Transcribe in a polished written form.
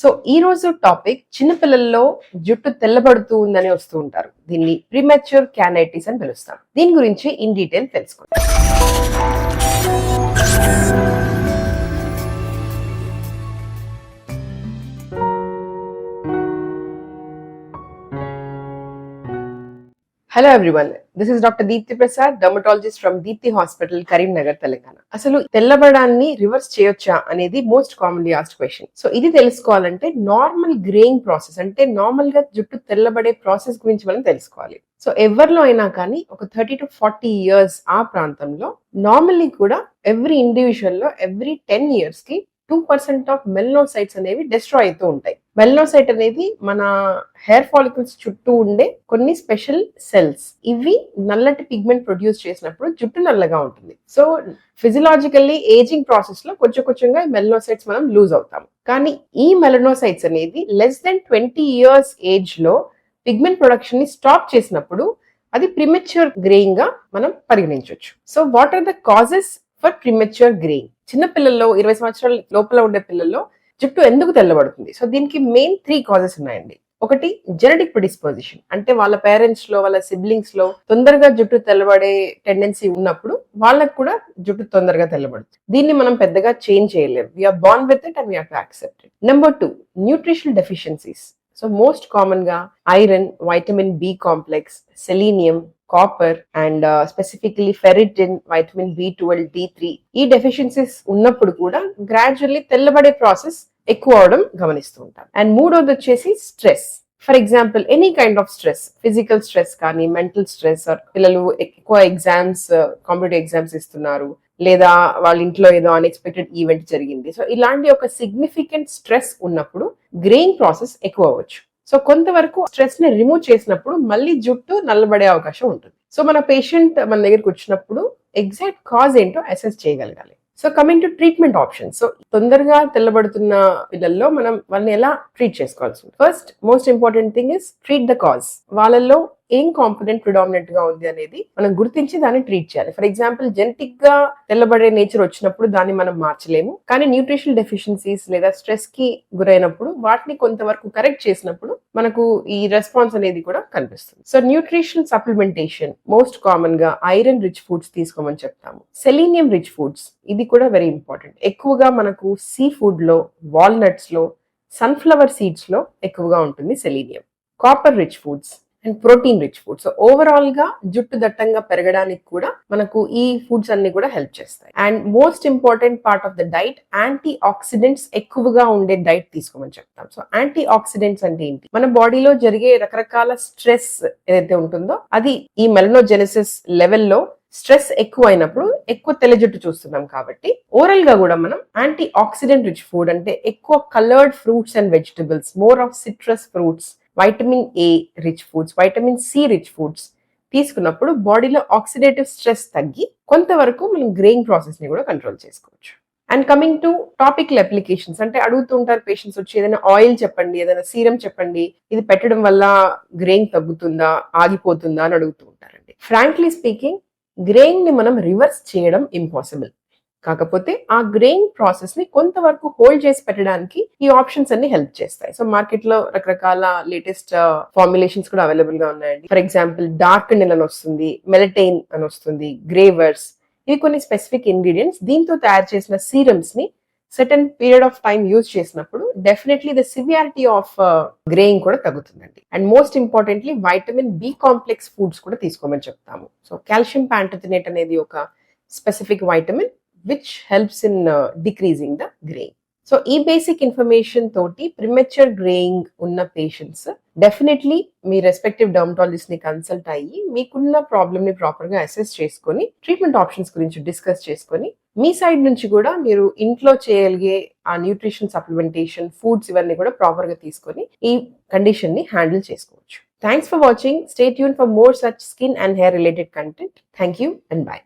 So ఈ రోజు topic చిన్నపిల్లల్లో జుట్టు తెల్లబడుతూ ఉందని వస్తూ ఉంటారు. దీన్ని ప్రీమెచ్యూర్ క్యానైటిస్ అని పిలుస్తాం. దీని గురించి ఇన్ డీటెయిల్ తెలుసుకుందాం. Hello everyone, this is doctor Deepti Prasad, dermatologist from Deepti hospital, Karimnagar, Telangana. అసలు తెల్లబడాన్ని రివర్స్ చేయొచ్చా అనేది most commonly asked question. So ఇది తెలుసుకోవాలంటే నార్మల్ గ్రేయింగ్ ప్రాసెస్, అంటే నార్మల్ గా జుట్టు తెల్లబడే ప్రాసెస్ గురించి మనం తెలుసుకోవాలి. సో ఎవరిలో అయినా కానీ ఒక 30 to 40 years ఆ ప్రాంతంలో నార్మల్లీ కూడా ఎవ్రీ ఇండివిజువల్ లో ఎవ్రీ 10 years కి 2% ఆఫ్ మెలనోసైట్స్ అనేవి డిస్ట్రాయ్ అవుతూ ఉంటాయి. మెలనోసైట్ అనేది మన హెయిర్ ఫాలికల్స్ చుట్టూ ఉండే కొన్ని స్పెషల్ సెల్స్. ఇవి నల్లటి పిగ్మెంట్ ప్రొడ్యూస్ చేసినప్పుడు జుట్టు నల్లగా ఉంటుంది. సో ఫిజియలాజికల్లీ ఏజింగ్ ప్రాసెస్ లో కొంచెంగా మెలనోసైట్స్ మనం లూజ్ అవుతాం. కానీ ఈ మెలనోసైట్స్ అనేది లెస్ దెన్ 20 years ఏజ్ లో పిగ్మెంట్ ప్రొడక్షన్ ని స్టాప్ చేసినప్పుడు అది ప్రీమెచ్యూర్ గ్రేయింగ్ గా మనం పరిగణించవచ్చు. So what are the causes for premature greying? చిన్న పిల్లల్లో 20 సంవత్సరాల లోపల ఉండే పిల్లల్లో జుట్టు ఎందుకు తెల్లబడుతుంది? సో దీనికి మెయిన్ 3 కాజెస్ ఉన్నాయండి. ఒకటి జెనెటిక్ ప్రిడిస్పోజిషన్, అంటే వాళ్ళ పేరెంట్స్ లో వాళ్ళ సిబ్లింగ్స్ లో తొందరగా జుట్టు తెల్లబడే టెండెన్సీ ఉన్నప్పుడు వాళ్ళకు కూడా జుట్టు తొందరగా తెల్లబడుతుంది. దీన్ని మనం పెద్దగా చేంజ్ చేయలేము. We're born with it and we have to accept it. Number 2, nutritional deficiencies. So most common గా iron, vitamin B complex, selenium, copper and specifically ferritin, vitamin B12, D3 ఈ డెఫిషియన్సీస్ ఉన్నప్పుడు కూడా గ్రాడ్యువల్లీ తెల్లబడే ప్రాసెస్ ఎక్కువ అవడం గమనిస్తూ ఉంటాం. And మూడోది వచ్చేసి stress. For example any kind of stress, physical stress కానీ మెంటల్ స్ట్రెస్, పిల్లలు ఎక్కువ ఎగ్జామ్స్, కాంపిటేటివ్ ఎగ్జామ్స్ ఇస్తున్నారు, లేదా వాళ్ళ ఇంట్లో ఏదో అన్ఎక్స్పెక్టెడ్ ఈవెంట్ జరిగింది. సో ఇలాంటి ఒక సిగ్నిఫికెంట్ స్ట్రెస్ ఉన్నప్పుడు గ్రేయింగ్ ప్రాసెస్ ఎక్కువ అవ్వచ్చు. సో కొంతవరకు స్ట్రెస్ ని రిమూవ్ చేసినప్పుడు మళ్ళీ జుట్టు నల్లబడే అవకాశం ఉంటుంది. సో మన పేషెంట్ మన దగ్గరకు వచ్చినప్పుడు ఎగ్జాక్ట్ కాజ్ ఏంటో అసెస్ చేయగలగాలి. So coming to treatment option. So తొందరగా తెల్లబడుతున్న పిల్లల్లో మనం వాళ్ళని ఎలా ట్రీట్ చేసుకోవాల్సి ఉంటుంది? First most important thing is treat the cause. వాళ్ళల్లో ఏం కాంపోనెంట్ ప్రిడామినెంట్ గా ఉంది అనేది మనం గుర్తించి దాన్ని ట్రీట్ చేయాలి. ఫర్ ఎగ్జాంపుల్ జెనెటిక్ గా తెల్లబడే నేచర్ వచ్చినప్పుడు దాన్ని మనం మార్చలేము, కానీ న్యూట్రిషనల్ డెఫిషియన్సీస్ లేదా స్ట్రెస్ కి గురైనప్పుడు వాటిని కొంతవరకు కరెక్ట్ చేసినప్పుడు మనకు ఈ రెస్పాన్స్ అనేది కూడా కనిపిస్తుంది. So nutritional supplementation most common గా ఐరన్ రిచ్ ఫుడ్స్ తీసుకోమని చెప్తాము. సెలీనియం రిచ్ ఫుడ్స్, ఇది కూడా వెరీ ఇంపార్టెంట్. ఎక్కువగా మనకు సీ ఫుడ్ లో, వాల్నట్స్ లో, సన్ఫ్లవర్ సీడ్స్ లో ఎక్కువగా ఉంటుంది selenium. Copper rich foods and protein rich foods. So overall గా జుట్టు దట్టంగా పెరగడానికి కూడా మనకు ఈ ఫుడ్స్ అన్ని కూడా హెల్ప్ చేస్తాయి. And most important part of the diet, antioxidants ఎక్కువగా ఉండే డైట్ తీసుకోమని చెప్తాం. సో యాంటీ ఆక్సిడెంట్స్ అంటే ఏంటి? మన బాడీలో జరిగే రకరకాల స్ట్రెస్ ఏదైతే ఉంటుందో అది ఈ మెలనోజెనసిస్ లెవెల్లో స్ట్రెస్ ఎక్కువ అయినప్పుడు ఎక్కువ తెల్ల జుట్టు చూస్తున్నాం. కాబట్టి ఓరల్ గా కూడా మనం యాంటీ ఆక్సిడెంట్ రిచ్ ఫుడ్, అంటే ఎక్కువ coloured fruits and vegetables, more of citrus fruits, vitamin A rich foods, vitamin C rich foods తీసుకున్నప్పుడు బాడీలో ఆక్సిడేటివ్ స్ట్రెస్ తగ్గి కొంతవరకు మనం గ్రేయింగ్ ప్రాసెస్ ని కూడా కంట్రోల్ చేసుకోవచ్చు. And coming to topical applications, అంటే అడుగుతుంటారు పేషెంట్స్ వచ్చి, ఏదైనా ఆయిల్ చెప్పండి, ఏదైనా సీరం చెప్పండి, ఇది పెట్టడం వల్ల గ్రేయింగ్ తగ్గుతుందా, ఆగిపోతుందా అని అడుగుతూ ఉంటారండి. ఫ్రాంక్లీ స్పీకింగ్, గ్రేయింగ్ ని మనం రివర్స్ చేయడం ఇంపాసిబుల్. కాకపోతే ఆ గ్రేయింగ్ ప్రాసెస్ ని కొంతవరకు హోల్డ్ చేసి పెట్టడానికి ఈ ఆప్షన్స్ అన్ని హెల్ప్ చేస్తాయి. సో మార్కెట్ లో రకరకాల లేటెస్ట్ ఫార్ములేషన్స్ కూడా అవైలబుల్ గా ఉన్నాయండి. ఫర్ ఎగ్జాంపుల్ డార్క్ నెల్ అని వస్తుంది, మెలటైన్ అని వస్తుంది, గ్రేవర్స్, ఇవి కొన్ని స్పెసిఫిక్ ఇంగ్రీడియంట్స్. దీంతో తయారు చేసిన సీరమ్స్ ని certain period of time use చేసినప్పుడు definitely the severity of graying కూడా తగ్గుతుందండి. And most importantly vitamin B complex foods కూడా తీసుకోమని చెప్తాము. సో కాల్షియం ప్యాంటోథెనేట్ అనేది ఒక specific vitamin which helps in decreasing the graying. So ఈ బేసిక్ ఇన్ఫర్మేషన్ తోటి ప్రిమెచ్యూర్ గ్రేయింగ్ ఉన్న పేషెంట్స్ డెఫినెట్లీ మీ రెస్పెక్టివ్ డర్మటాలజిస్ట్ ని కన్సల్ట్ అయ్యి మీకున్న ప్రాబ్లమ్ ని ప్రాపర్ గా అసెస్ చేసుకొని ట్రీట్మెంట్ ఆప్షన్స్ గురించి డిస్కస్ చేసుకొని మీ సైడ్ నుంచి కూడా మీరు ఇంట్లో చేయగలిగే ఆ న్యూట్రిషన్ సప్లిమెంటేషన్ ఫుడ్స్ ఇవన్నీ కూడా ప్రాపర్ గా తీసుకొని ఈ కండిషన్ ని హ్యాండిల్ చేసుకోవచ్చు. Thanks for watching. Stay tune for more such skin and hair related content. Thank you and by.